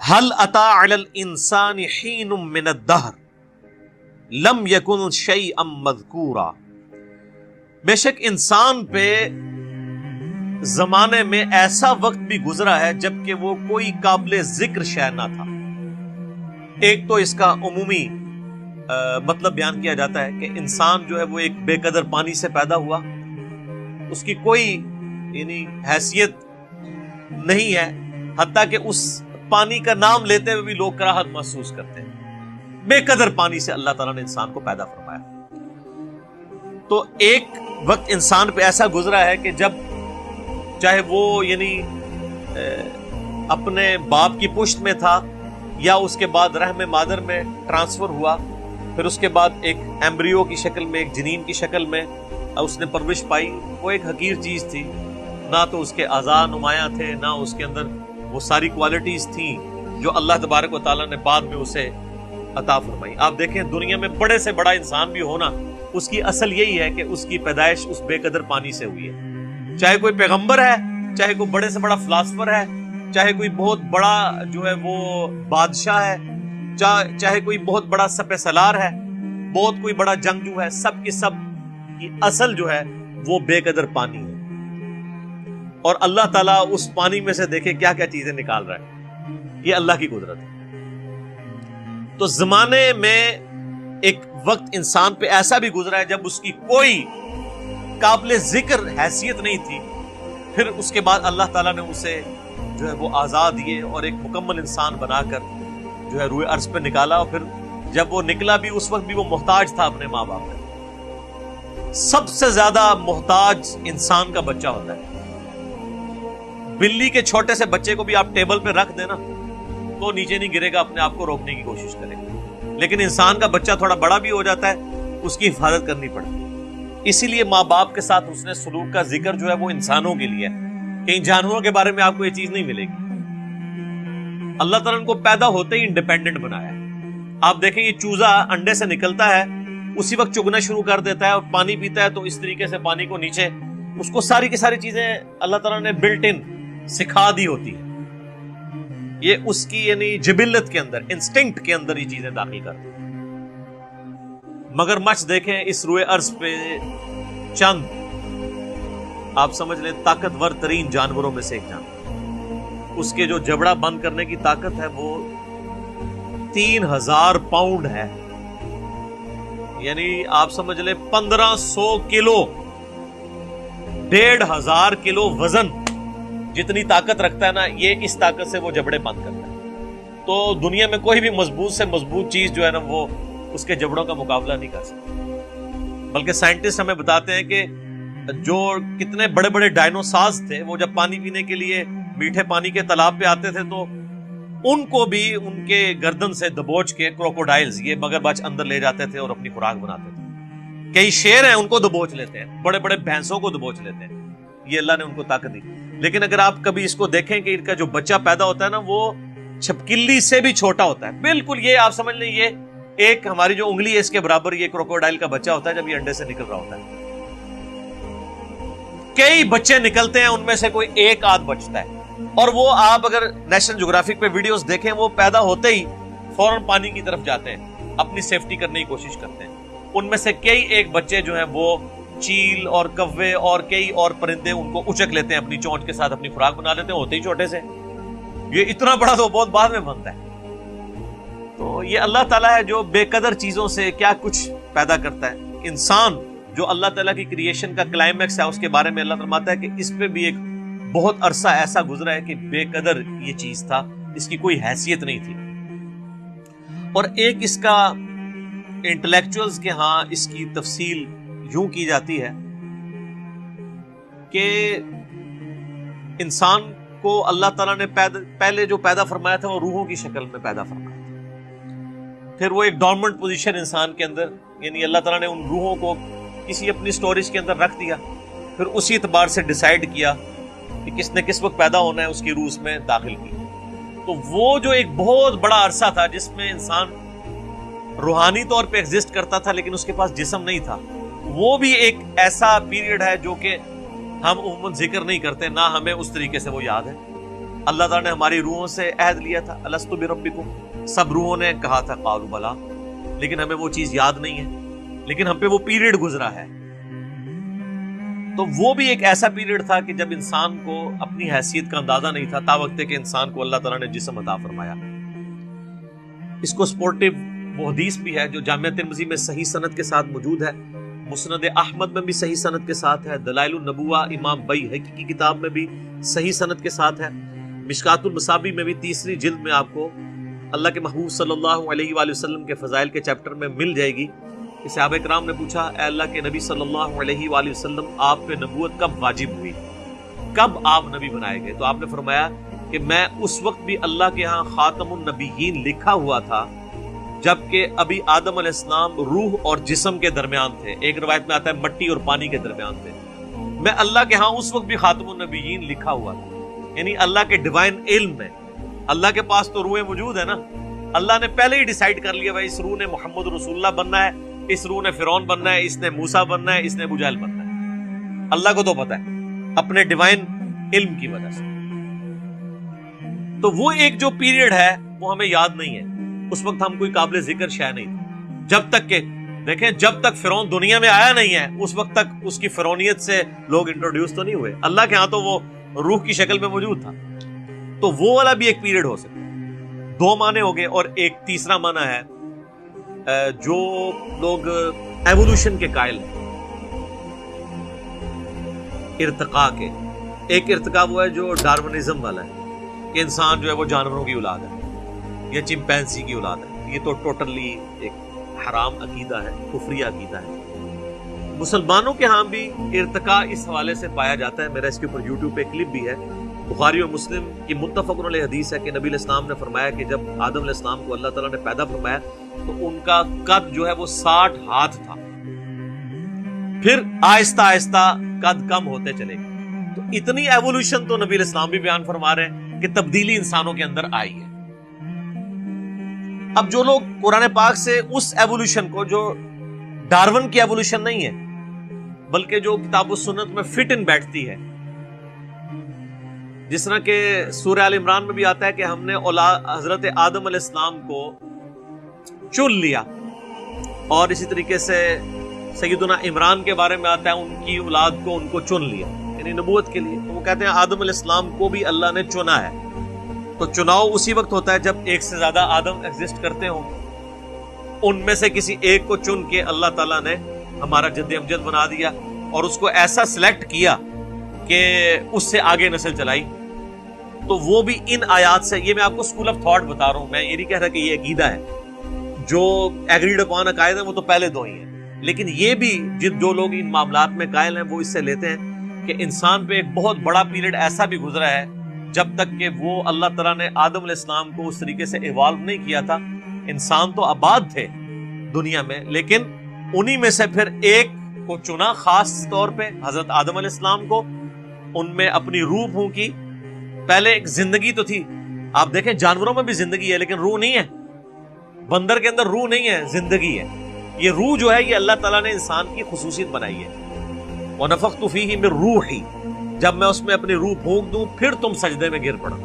هل أتى على الإنسان حين من الدهر لم يكن شيئا مذكورا. بے شک انسان پہ زمانے میں ایسا وقت بھی گزرا ہے جبکہ وہ کوئی قابل ذکر شے نہ تھا. ایک تو اس کا عمومی مطلب بیان کیا جاتا ہے کہ انسان جو ہے وہ ایک بے قدر پانی سے پیدا ہوا، اس کی کوئی یعنی حیثیت نہیں ہے، حتیٰ کہ اس پانی کا نام لیتے ہوئے بھی لوگ کراہت محسوس کرتے ہیں. بے قدر پانی سے اللہ تعالیٰ نے انسان کو پیدا فرمایا. تو ایک وقت انسان پہ ایسا گزرا ہے کہ جب چاہے وہ یعنی اپنے باپ کی پشت میں تھا یا اس کے بعد رحم مادر میں ٹرانسفر ہوا، پھر اس کے بعد ایک ایمبریو کی شکل میں، ایک جنین کی شکل میں اس نے پرورش پائی. وہ ایک حقیر چیز تھی، نہ تو اس کے اعضاء نمایاں تھے، نہ اس کے اندر وہ ساری کوالٹیز تھیں جو اللہ تبارک و تعالیٰ نے بعد میں اسے عطا فرمائی. آپ دیکھیں دنیا میں بڑے سے بڑا انسان بھی ہونا، اس کی اصل یہی ہے کہ اس کی پیدائش اس بے قدر پانی سے ہوئی ہے. چاہے کوئی پیغمبر ہے، چاہے کوئی بڑے سے بڑا فلاسفر ہے، چاہے کوئی بہت بڑا جو ہے وہ بادشاہ ہے، چاہے کوئی بہت بڑا سپہ سالار ہے، بہت کوئی بڑا جنگجو ہے، سب کی سب کی اصل جو ہے وہ بے قدر پانی ہے. اور اللہ تعالیٰ اس پانی میں سے دیکھے کیا کیا چیزیں نکال رہا ہے. یہ اللہ کی قدرت ہے. تو زمانے میں ایک وقت انسان پہ ایسا بھی گزرا ہے جب اس کی کوئی قابل ذکر حیثیت نہیں تھی. پھر اس کے بعد اللہ تعالیٰ نے اسے جو ہے وہ آزاد دیے اور ایک مکمل انسان بنا کر جو ہے روئے عرض پہ نکالا. اور پھر جب وہ نکلا بھی اس وقت بھی وہ محتاج تھا اپنے ماں باپ کا. سب سے زیادہ محتاج انسان کا بچہ ہوتا ہے. بلی کے چھوٹے سے بچے کو بھی آپ ٹیبل پہ رکھ دینا تو نیچے نہیں گرے گا، اپنے آپ کو روکنے کی کوشش کرے گا. لیکن انسان کا بچہ تھوڑا بڑا بھی ہو جاتا ہے، اس کی حفاظت کرنی پڑتی ہے. اسی لیے ماں باپ کے ساتھ اس نے سلوک کا ذکر جو ہے وہ انسانوں کے لیے ہے. کہیں جانوروں کے بارے میں آپ کو یہ چیز نہیں ملے گی. اللہ تعالیٰ نے کو پیدا ہوتے ہی انڈیپینڈنٹ بنایا ہے. آپ دیکھیں یہ چوزا انڈے سے نکلتا ہے، اسی وقت چگنا شروع کر دیتا ہے اور پانی پیتا ہے، تو اس طریقے سے پانی کو نیچے اس کو ساری کی ساری چیزیں اللہ تعالیٰ نے بلٹ ان سکھا دی ہوتی ہے. یہ اس کی یعنی جبلت کے اندر، انسٹنکٹ کے اندر یہ چیزیں داخل کرتی ہیں. مگر مچھ دیکھیں اس روئے عرض پہ چند آپ سمجھ لیں طاقتور ترین جانوروں میں سے ایک جانور، اس کے جو جبڑا بند کرنے کی طاقت ہے وہ 3000 پاؤنڈ ہے. یعنی آپ سمجھ لیں 1500 کلو، 1500 کلو وزن جتنی طاقت رکھتا ہے نا، یہ اس طاقت سے وہ جبڑے بند کرتا ہے. تو دنیا میں کوئی بھی مضبوط سے مضبوط چیز جو ہے نا وہ اس کے جبڑوں کا مقابلہ نہیں کر سکتی. بلکہ سائنٹسٹ ہمیں بتاتے ہیں کہ جو کتنے بڑے بڑے ڈائنوسارز تھے، وہ جب پانی پینے کے لیے میٹھے پانی کے تالاب پہ آتے تھے تو ان کو بھی ان کے گردن سے دبوچ کے کروکوڈائلز، یہ مگرمچھ اندر لے جاتے تھے اور اپنی خوراک بناتے تھے. کئی شیر ہیں ان کو دبوچ لیتے ہیں، بڑے بڑے بھینسوں کو دبوچ لیتے ہیں. یہ اللہ نے ان کو طاقت دی. لیکن اگر آپ کبھی اس کو دیکھیں کہ ان کا جو بچہ پیدا ہوتا ہے نا وہ چھپکلی سے بھی چھوٹا ہوتا ہے. بالکل یہ آپ سمجھ لیں یہ ایک ہماری جو انگلی ہے اس کے برابر یہ کروکوڈائل کا بچہ ہوتا ہے جب یہ انڈے سے نکل رہا ہوتا ہے. کئی بچے نکلتے ہیں، ان میں سے کوئی ایک آدھ بچتا ہے. اور وہ آپ اگر نیشنل جغرافک پہ ویڈیوز دیکھیں، وہ پیدا ہوتے ہی فوراً پانی کی طرف جاتے ہیں، اپنی سیفٹی کرنے کی کوشش کرتے ہیں. ان میں سے کئی ایک بچے جو ہیں وہ چیل اور کوے اور کئی اور پرندے ان کو اچک لیتے ہیں، اپنی چونچ کے ساتھ اپنی خوراک بنا لیتے ہیں، ہوتے ہی چھوٹے سے. یہ اتنا بڑا تو بہت بعد میں بنتا ہے. تو یہ اللہ تعالیٰ ہے جو بے قدر چیزوں سے کیا کچھ پیدا کرتا ہے. انسان جو اللہ تعالیٰ کی کریشن کا کلائمیکس ہے، اس کے بارے میں اللہ فرماتا ہے کہ اس پہ بھی ایک بہت عرصہ ایسا گزرا ہے کہ بے قدر یہ چیز تھا، اس کی کوئی حیثیت نہیں تھی. اور ایک اس کا انٹلیکچوئلز کے ہاں اس کی تفصیل یوں کی جاتی ہے کہ انسان کو اللہ تعالیٰ نے پہلے جو پیدا فرمایا تھا وہ روحوں کی شکل میں پیدا فرمایا تھا. پھر وہ ایک ڈورمنٹ پوزیشن انسان کے اندر، یعنی اللہ تعالیٰ نے ان روحوں کو کسی اپنی سٹوریج کے اندر رکھ دیا. پھر اسی اعتبار سے ڈیسائیڈ کیا کہ کس نے کس وقت پیدا ہونا ہے، اس کی روح اس میں داخل کی. تو وہ جو ایک بہت بڑا عرصہ تھا جس میں انسان روحانی طور پہ ایگزسٹ کرتا تھا لیکن اس کے پاس جسم نہیں تھا، وہ بھی ایک ایسا پیریڈ ہے جو کہ ہم عموماً ذکر نہیں کرتے، نہ ہمیں اس طریقے سے وہ یاد ہے. اللہ تعالیٰ نے ہماری روحوں سے عہد لیا تھا الست بربکم، سب روحوں نے کہا تھا قالوا بلا، لیکن ہمیں وہ چیز یاد نہیں ہے، لیکن ہم پہ وہ پیریڈ گزرا ہے۔ تو وہ بھی ایک ایسا پیریڈ تھا کہ جب انسان کو اپنی حیثیت کا اندازہ نہیں تھا، تا وقت کہ انسان کو اللہ تعالیٰ نے جسم عطا فرمایا۔ اس کو سپورٹیو وہ حدیث بھی ہے جو جامعہ ترمذی میں صحیح سند کے ساتھ موجود ہے، مسند احمد میں بھی صحیح سند کے ساتھ ہے، دلائل النبوہ امام بیہقی کی کتاب میں بھی صحیح سند کے ساتھ ہے، مشکات المصابیح میں بھی تیسری جلد میں آپ کو اللہ کے محبوب صلی اللہ علیہ وآلہ وسلم کے فضائل کے چیپٹر میں مل جائے گی۔ کہ صحابہ کرام نے پوچھا اے اللہ کے نبی صلی اللہ علیہ وآلہ وسلم، آپ پہ نبوت کب واجب ہوئی، کب آپ نبی بنائے گئے؟ تو آپ نے فرمایا کہ میں اس وقت بھی اللہ کے ہاں خاتم النبیین لکھا ہوا تھا جبکہ ابھی آدم علیہ السلام روح اور جسم کے درمیان تھے، ایک روایت میں آتا ہے مٹی اور پانی کے درمیان تھے، میں اللہ کے ہاں اس وقت بھی خاتم النبیین لکھا ہوا تھا۔ یعنی اللہ کے ڈیوائن علم میں، اللہ کے پاس تو روحیں موجود ہے نا، اللہ نے پہلے ہی ڈیسائیڈ کر لیا بھائی اس روح نے محمد رسول اللہ بننا ہے، اس روح نے فرعون بننا ہے، اس نے موسیٰ بننا ہے، اس نے ابو جہل بننا ہے۔ اللہ کو تو پتا ہے اپنے ڈیوائن علم کی وجہ سے۔ تو وہ ایک جو پیریڈ ہے وہ ہمیں یاد نہیں ہے، اس وقت ہم کوئی قابل ذکر شے نہیں تھے، جب تک کہ دیکھیں جب تک فرعون دنیا میں آیا نہیں ہے اس وقت تک اس کی فرعونیت سے لوگ انٹروڈیوس تو نہیں ہوئے، اللہ کے ہاں تو وہ روح کی شکل میں موجود تھا۔ تو وہ والا بھی ایک پیریڈ ہو سکتا ہے۔ دو معنی ہو گئے، اور ایک تیسرا معنی ہے جو لوگ ایوولوشن کے قائل ہیں، ارتقاء کے۔ ایک ارتقاء وہ ہے جو ڈارونزم والا ہے کہ انسان جو ہے وہ جانوروں کی اولاد ہے یا چمپینزی کی اولاد ہے، یہ تو ٹوٹلی ایک حرام عقیدہ ہے، کفری عقیدہ ہے۔ مسلمانوں کے ہاں بھی ارتقاء اس حوالے سے پایا جاتا ہے، میرا اس کے اوپر یوٹیوب پہ کلپ بھی ہے، بخاری اور مسلم کی متفق علیہ حدیث ہے کہ نبی علیہ السلام نے فرمایا کہ جب آدم علیہ السلام کو اللہ تعالیٰ نے پیدا فرمایا تو ان کا قد جو ہے وہ 60 ہاتھ تھا، پھر آہستہ آہستہ قد کم ہوتے چلے گئے۔ تو اتنی ایوولوشن تو نبی علیہ السلام بھی بیان فرما رہے ہیں کہ تبدیلی انسانوں کے اندر آئی ہے۔ اب جو لوگ قرآن پاک سے اس ایوولوشن کو، جو ڈارون کی ایوولوشن نہیں ہے بلکہ جو کتاب و سنت میں فٹ ان بیٹھتی ہے، جس طرح کہ سورہ آل عمران میں بھی آتا ہے کہ ہم نے حضرت آدم علیہ السلام کو چن لیا، اور اسی طریقے سے سیدنا عمران کے بارے میں آتا ہے ان کی اولاد کو ان کو چن لیا، یعنی نبوت کے لیے۔ تو وہ کہتے ہیں آدم علیہ السلام کو بھی اللہ نے چنا ہے۔ تو چناؤ اسی وقت ہوتا ہے جب ایک سے زیادہ آدم ایگزسٹ کرتے ہوں، ان میں سے کسی ایک کو چن کے اللہ تعالیٰ نے ہمارا جد امجد بنا دیا اور اس کو ایسا سلیکٹ کیا کہ اس سے آگے نسل چلائی۔ تو وہ بھی ان آیات سے، یہ میں آپ کو اسکول آف تھاٹ بتا رہا ہوں، میں یہ نہیں کہہ رہا کہ یہ عقیدہ ہے، جو ایگریڈ اپون عقائد ہیں وہ تو پہلے دو ہی ہیں، لیکن یہ بھی جو لوگ ان معاملات میں قائل ہیں وہ اس سے لیتے ہیں کہ انسان پہ ایک بہت بڑا پیریڈ ایسا بھی گزرا ہے جب تک کہ وہ اللہ تعالیٰ نے آدم علیہ السلام کو اس طریقے سے ایوالو نہیں کیا تھا۔ انسان تو آباد تھے دنیا میں، لیکن انہی میں سے پھر ایک کو چنا خاص طور پہ، حضرت آدم علیہ السلام کو، ان میں اپنی روح پھونکی۔ پہلے ایک زندگی تو تھی، آپ دیکھیں جانوروں میں بھی زندگی ہے لیکن روح نہیں ہے، بندر کے اندر روح نہیں ہے، زندگی ہے۔ یہ روح جو ہے یہ اللہ تعالیٰ نے انسان کی خصوصیت بنائی ہے۔ وَنَفَخْتُ فِيهِ مِن رُوحِي، جب میں اس میں اپنی روح پھونک دوں پھر تم سجدے میں گر پڑنا۔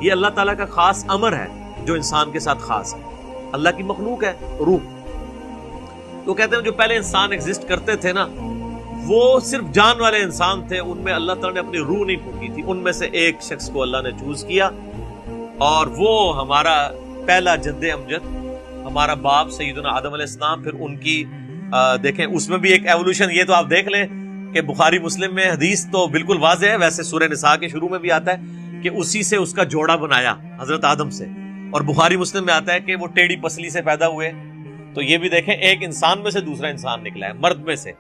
یہ اللہ تعالیٰ کا خاص امر ہے جو انسان کے ساتھ خاص ہے، اللہ کی مخلوق ہے روح۔ تو کہتے ہیں جو پہلے انسان ایگزسٹ کرتے تھے نا، وہ صرف جان والے انسان تھے، ان میں اللہ تعالیٰ نے اپنی روح نہیں پھونکی تھی، ان میں سے ایک شخص کو اللہ نے چوز کیا، اور وہ ہمارا پہلا جد امجد، ہمارا باپ سیدنا آدم علیہ السلام۔ پھر ان کی دیکھیں اس میں بھی ایک ایوولوشن، یہ تو آپ دیکھ لیں کہ بخاری مسلم میں حدیث تو بالکل واضح ہے، ویسے سورہ نساء کے شروع میں بھی آتا ہے کہ اسی سے اس کا جوڑا بنایا حضرت آدم سے، اور بخاری مسلم میں آتا ہے کہ وہ ٹیڑھی پسلی سے پیدا ہوئے۔ تو یہ بھی دیکھیں ایک انسان میں سے دوسرا انسان نکلا ہے، مرد میں سے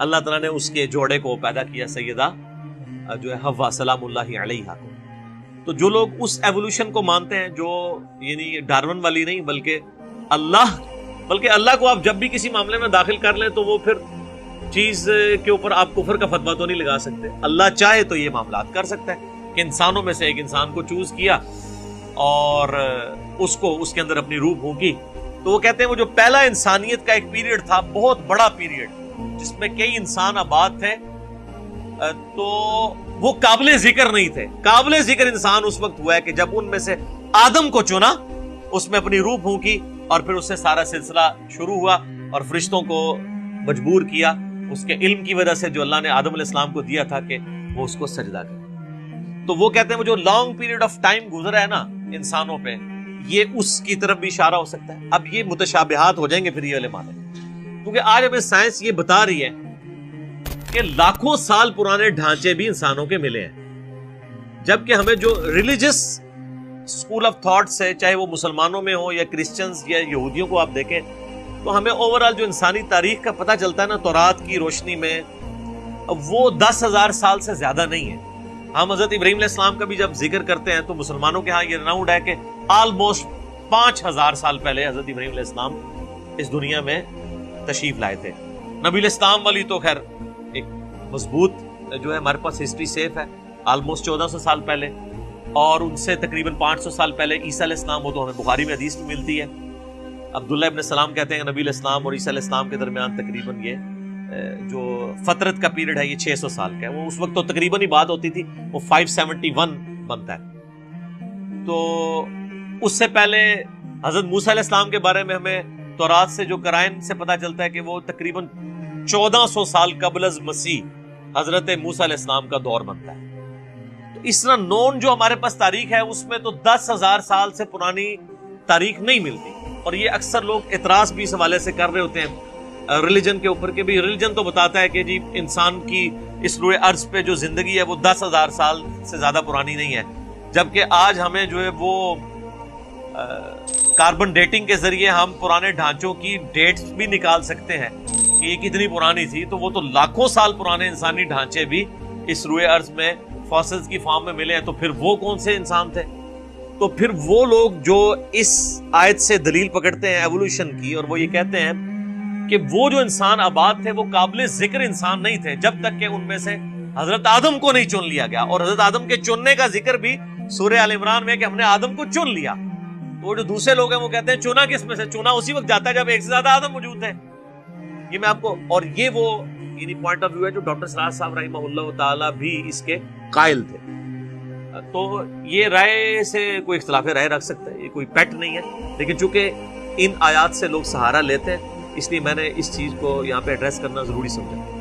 اللہ تعالیٰ نے اس کے جوڑے کو پیدا کیا، سیدہ جو ہے حوا سلام اللہ علیہا کو۔ تو جو لوگ اس ایوولوشن کو مانتے ہیں، جو یعنی ڈارون والی نہیں بلکہ اللہ کو آپ جب بھی کسی معاملے میں داخل کر لیں تو وہ پھر چیز کے اوپر آپ کفر کا فتویٰ تو نہیں لگا سکتے۔ اللہ چاہے تو یہ معاملات کر سکتا ہے کہ انسانوں میں سے ایک انسان کو چوز کیا اور اس کو اس کے اندر اپنی روح پھونکی۔ تو وہ کہتے ہیں وہ جو پہلا انسانیت کا ایک پیریڈ تھا، بہت بڑا پیریڈ، جس میں کئی انسان آباد تھے، تو وہ قابل ذکر نہیں تھے. قابل ذکر انسان اس وقت ہوا ہے کہ جب ان میں سے آدم کو چنا, اس میں اپنی روح پھونکی, اور پھر اس سے سارا سلسلہ شروع ہوا, اور فرشتوں کو مجبور کیا اس کے علم کی وجہ سے جو اللہ نے آدم علیہ السلام کو دیا تھا کہ وہ اس کو سجدہ کرے. تو وہ کہتے ہیں وہ جو لانگ پیریڈ آف ٹائم گزرا ہے نا انسانوں پہ, یہ اس کی طرف بھی اشارہ ہو سکتا ہے. اب یہ متشابہات ہو جائیں گے پھر یہ والے معنی, کیونکہ آج ہمیں سائنس یہ بتا رہی ہے کہ لاکھوں سال پرانے ڈھانچے بھی انسانوں کے ملے ہیں, جبکہ ہمیں جو ریلیجس اسکول آف تھاٹ سے, چاہے وہ مسلمانوں میں ہو یا کرسچنز یا یہودیوں کو آپ دیکھیں, تو ہمیں اوورآل جو انسانی تاریخ کا پتہ چلتا ہے نا تورات کی روشنی میں, وہ 10,000 سال سے زیادہ نہیں ہے. ہم حضرت ابراہیم علیہ السلام کا بھی جب ذکر کرتے ہیں تو مسلمانوں کے ہاں یہ راؤنڈ ہے کہ آلموسٹ 5,000 سال پہلے حضرت ابراہیم علیہ السلام اس دنیا میں تشریف لائے تھے. نبی علیہ السلام والی تو خیر ایک مضبوط جو ہے ہمارے پاس ہسٹری سیف ہے, آلموسٹ 1400 سال پہلے, اور ان سے تقریباً 500 سال پہلے عیسیٰ علیہ السلام, وہ تو ہمیں بخاری میں حدیث میں ملتی ہے. عبداللہ ابن سلام کہتے ہیں کہ نبی علیہ السلام اور عیسیٰ علیہ السلام کے درمیان تقریباً یہ جو فترت کا پیریڈ ہے یہ 600 سال کا ہے. وہ اس وقت تو تقریباً ہی بات ہوتی تھی, وہ 571 بنتا ہے. تو اس سے پہلے حضرت موسیٰ علیہ السلام کے بارے میں ہمیں تورات سے جو قرائن سے پتہ چلتا ہے کہ وہ تقریباً 1400 سال قبل از مسیح حضرت موسیٰ علیہ السلام کا دور بنتا ہے. تو اس طرح نون جو ہمارے پاس تاریخ ہے اس میں تو 10,000 سال سے پرانی تاریخ نہیں ملتی, اور یہ اکثر لوگ اعتراض بھی اس حوالے سے کر رہے ہوتے ہیں ریلیجن کے اوپر, کہ بھی ریلیجن تو بتاتا ہے کہ جی انسان کی اس روئے ارض پہ جو زندگی ہے وہ 10,000 سال سے زیادہ پرانی نہیں ہے, جبکہ آج ہمیں جو ہے وہ کاربن ڈیٹنگ کے ذریعے ہم پرانے ڈھانچوں کی ڈیٹس بھی نکال سکتے ہیں کہ یہ کتنی پرانی تھی. تو وہ تو لاکھوں سال پرانے انسانی ڈھانچے بھی اس روئے ارض میں فاسلز کی فارم میں ملے ہیں. تو پھر وہ کون سے انسان تھے؟ تو پھر وہ لوگ جو اس آیت سے دلیل پکڑتے ہیں ایوولوشن کی, اور وہ یہ کہتے ہیں کہ وہ جو انسان آباد تھے وہ قابل ذکر انسان نہیں تھے جب تک کہ ان میں سے حضرت آدم کو نہیں چن لیا گیا. اور حضرت آدم کے چننے کا ذکر بھی سورہ آل عمران میں کہ ہم نے آدم کو چن لیا. تو وہ جو دوسرے لوگ ہیں وہ کہتے ہیں چنا کس میں سے؟ چنا اسی وقت جاتا ہے جب ایک سے زیادہ آدم موجود تھے. یہ میں آپ کو, اور یہ وہ یعنی پوائنٹ آف ویو ہے جو ڈاکٹر سراج صاحب رحمہ اللہ تعالی بھی اس کے قائل تھے. تو یہ رائے سے کوئی اختلاف رائے رکھ سکتا ہے, یہ کوئی پیٹ نہیں ہے, لیکن چونکہ ان آیات سے لوگ سہارا لیتے ہیں اس لیے میں نے اس چیز کو یہاں پہ ایڈریس کرنا ضروری سمجھا.